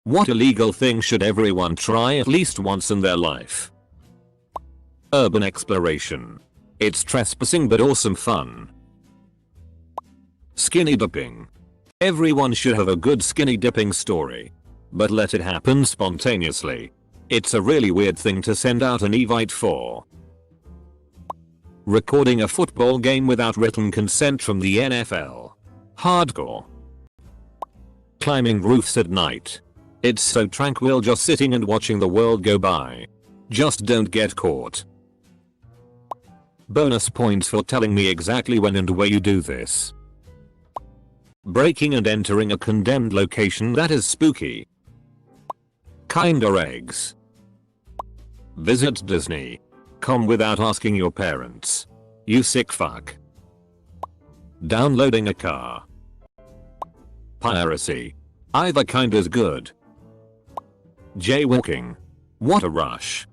What illegal thing should everyone try at least once in their life? Urban exploration. It's trespassing but awesome fun. Skinny dipping. Everyone should have a good skinny dipping story. But let it happen spontaneously. It's a really weird thing to send out an invite for. Recording a football game without written consent from the NFL. Hardcore. Climbing roofs at night. It's so tranquil just sitting and watching the world go by. Just don't get caught. Bonus points for telling me exactly when and where you do this. Breaking and entering a condemned location that is spooky. Kinder eggs. Visit Disney.com without asking your parents. You sick fuck. Downloading a car. Piracy. Either kind is good. Jaywalking. What a rush.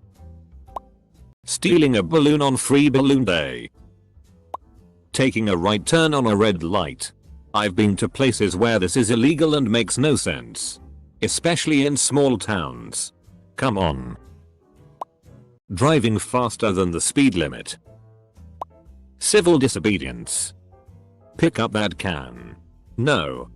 Stealing a balloon on Free Balloon Day. Taking a right turn on a red light. I've been to places where this is illegal and makes no sense. Especially in small towns. Come on. Driving faster than the speed limit. Civil disobedience. Pick up that can. No.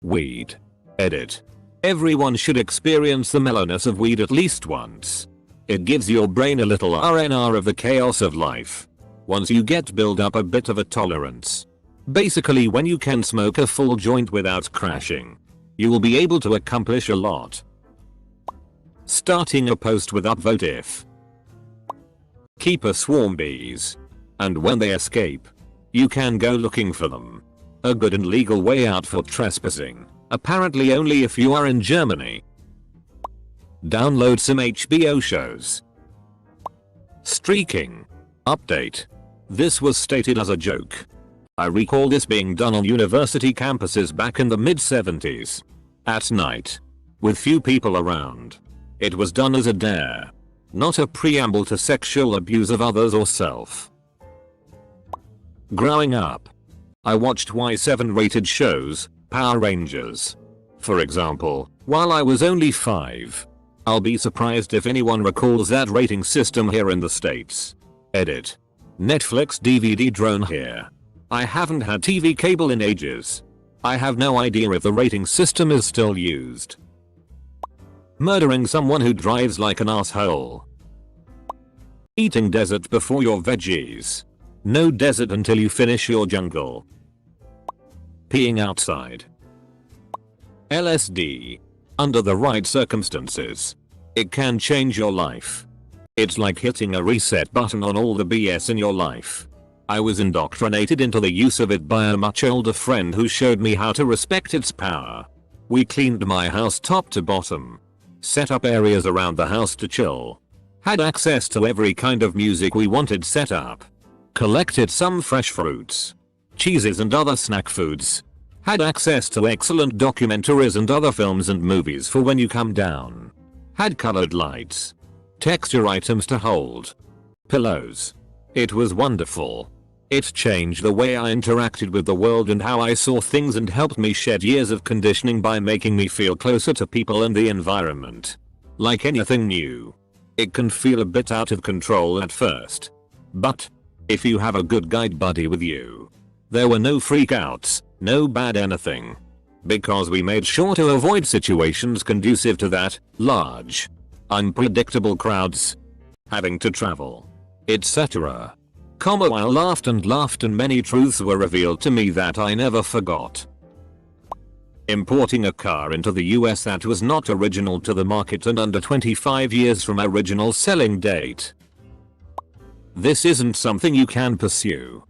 Weed. Edit. Everyone should experience the mellowness of weed at least once. It gives your brain a little RNR of the chaos of life. Once you get build up a bit of a tolerance. Basically when you can smoke a full joint without crashing. You will be able to accomplish a lot. Starting a post with upvote if. Keep a swarm bees. And when they escape, you can go looking for them. A good and legal way out for trespassing. Apparently only if you are in Germany. Download some HBO shows. Streaking. Update. This was stated as a joke. I recall this being done on university campuses back in the mid-70s. At night. With few people around. It was done as a dare. Not a preamble to sexual abuse of others or self. Growing up. I watched Y7 rated shows, Power Rangers. For example, while I was only 5. I'll be surprised if anyone recalls that rating system here in the States. Edit. Netflix DVD drone here. I haven't had TV cable in ages. I have no idea if the rating system is still used. Murdering someone who drives like an asshole. Eating dessert before your veggies. No dessert until you finish your jungle. Peeing outside. LSD. Under the right circumstances. It can change your life. It's like hitting a reset button on all the BS in your life. I was indoctrinated into the use of it by a much older friend who showed me how to respect its power. We cleaned my house top to bottom. Set up areas around the house to chill. Had access to every kind of music we wanted set up. Collected some fresh fruits, cheeses and other snack foods. Had access to excellent documentaries and other films and movies for when you come down. Had colored lights. Texture items to hold. Pillows. It was wonderful. It changed the way I interacted with the world and how I saw things and helped me shed years of conditioning by making me feel closer to people and the environment. Like anything new. It can feel a bit out of control at first. But if you have a good guide buddy with you. There were no freakouts, no bad anything. Because we made sure to avoid situations conducive to that, large, unpredictable crowds. Having to travel. Etc. While laughed and many truths were revealed to me that I never forgot. Importing a car into the US that was not original to the market and under 25 years from original selling date. This isn't something you can pursue.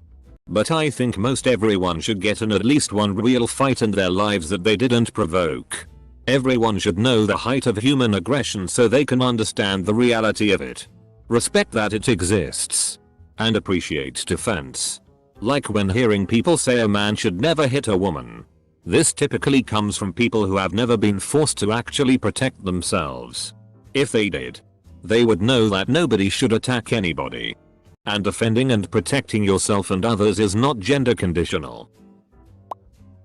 But I think most everyone should get in at least one real fight in their lives that they didn't provoke. Everyone should know the height of human aggression so they can understand the reality of it. Respect that it exists. And appreciate defense. Like when hearing people say a man should never hit a woman. This typically comes from people who have never been forced to actually protect themselves. If they did, they would know that nobody should attack anybody. And defending and protecting yourself and others is not gender conditional.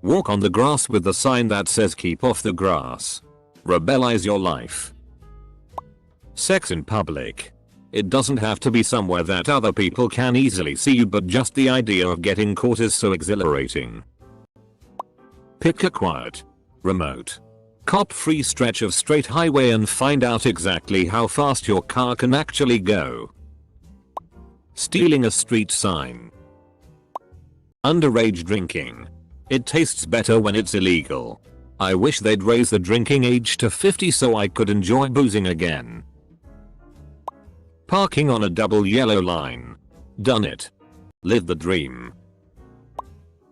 Walk on the grass with the sign that says keep off the grass. Rebellize your life. Sex in public. It doesn't have to be somewhere that other people can easily see you, but just the idea of getting caught is so exhilarating. Pick a quiet, remote, cop-free stretch of straight highway and find out exactly how fast your car can actually go. Stealing a street sign. Underage drinking. It tastes better when it's illegal. I wish they'd raise the drinking age to 50 so I could enjoy boozing again. Parking on a double yellow line. Done it. Live the dream.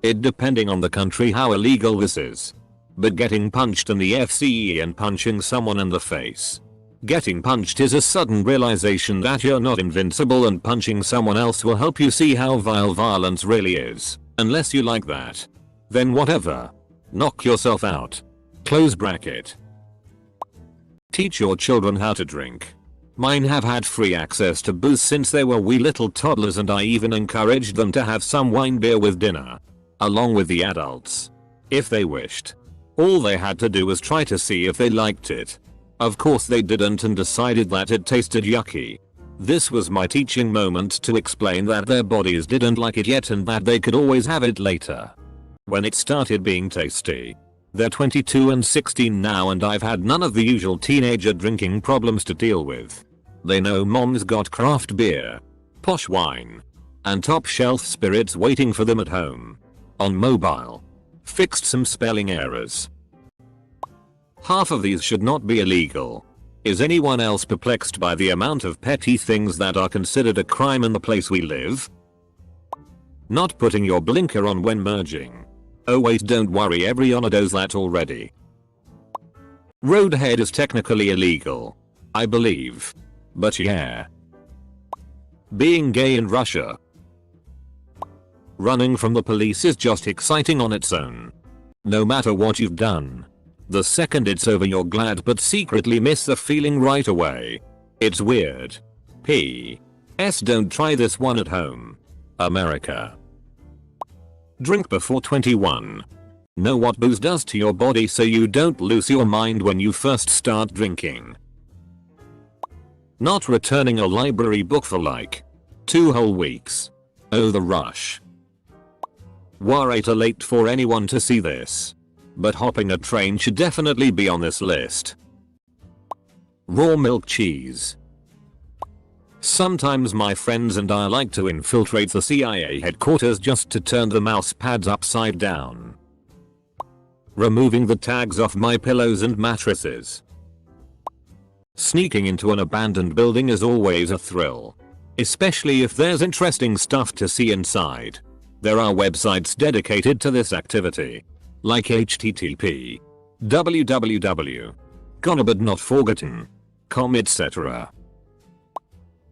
It depending on the country how illegal this is. But getting punched in the FCE and punching someone in the face. Getting punched is a sudden realization that you're not invincible, and punching someone else will help you see how vile violence really is. Unless you like that. Then whatever. Knock yourself out. Close bracket. Teach your children how to drink. Mine have had free access to booze since they were wee little toddlers, and I even encouraged them to have some wine beer with dinner. Along with the adults. If they wished. All they had to do was try to see if they liked it. Of course they didn't and decided that it tasted yucky. This was my teaching moment to explain that their bodies didn't like it yet and that they could always have it later. When it started being tasty. They're 22 and 16 now, and I've had none of the usual teenager drinking problems to deal with. They know mom's got craft beer, posh wine, and top shelf spirits waiting for them at home. On mobile. Fixed some spelling errors. Half of these should not be illegal. Is anyone else perplexed by the amount of petty things that are considered a crime in the place we live? Not putting your blinker on when merging. Oh wait, don't worry, everyone does that already. Roadhead is technically illegal. I believe. But yeah. Being gay in Russia. Running from the police is just exciting on its own. No matter what you've done. The second it's over you're glad but secretly miss the feeling right away. It's weird. P.S. Don't try this one at home. America. Drink before 21. Know what booze does to your body so you don't lose your mind when you first start drinking. Not returning a library book for like 2 whole weeks. Oh, the rush. Way too late for anyone to see this. But hopping a train should definitely be on this list. Raw milk cheese. Sometimes my friends and I like to infiltrate the CIA headquarters just to turn the mouse pads upside down. Removing the tags off my pillows and mattresses. Sneaking into an abandoned building is always a thrill. Especially if there's interesting stuff to see inside. There are websites dedicated to this activity. Like http www. Gone but not forgotten. com etc.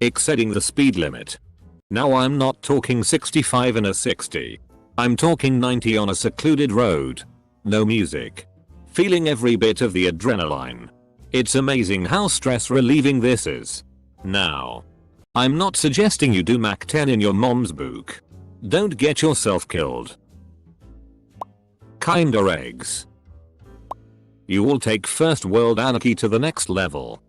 Exceeding the speed limit. Now I'm not talking 65 in a 60. I'm talking 90 on a secluded road. No music. Feeling every bit of the adrenaline. It's amazing how stress relieving this is. Now. I'm not suggesting you do Mach 10 in your mom's book. Don't get yourself killed. Kinder eggs. You will take first world anarchy to the next level.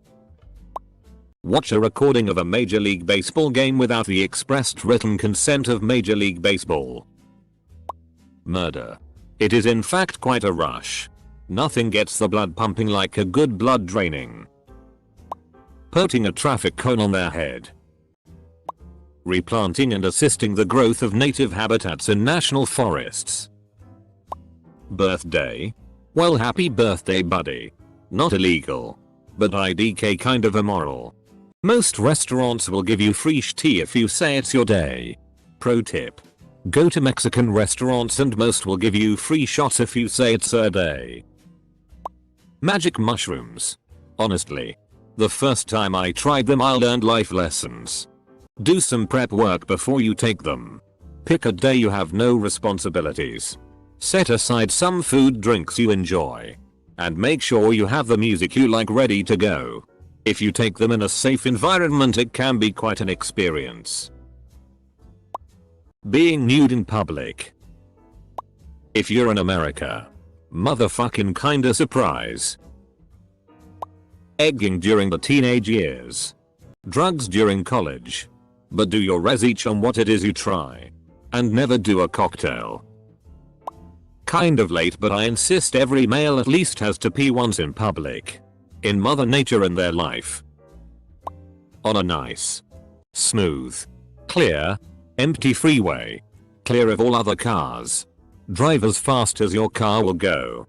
Watch a recording of a Major League Baseball game without the expressed written consent of Major League Baseball. Murder. It is in fact quite a rush. Nothing gets the blood pumping like a good blood draining. Putting a traffic cone on their head. Replanting and assisting the growth of native habitats in national forests. Birthday? Well, happy birthday, buddy. Not illegal. But IDK kind of immoral. Most restaurants will give you free tea if you say it's your day. Pro tip. Go to Mexican restaurants and most will give you free shots if you say it's their day. Magic mushrooms. Honestly. The first time I tried them I learned life lessons. Do some prep work before you take them. Pick a day you have no responsibilities. Set aside some food drinks you enjoy. And make sure you have the music you like ready to go. If you take them in a safe environment it can be quite an experience. Being nude in public. If you're in America. Motherfucking kinda surprise. Egging during the teenage years. Drugs during college. But do your research on what it is you try. And never do a cocktail. Kind of late, but I insist every male at least has to pee once in public. In Mother Nature in their life. On a nice, smooth, clear, empty freeway. Clear of all other cars. Drive as fast as your car will go.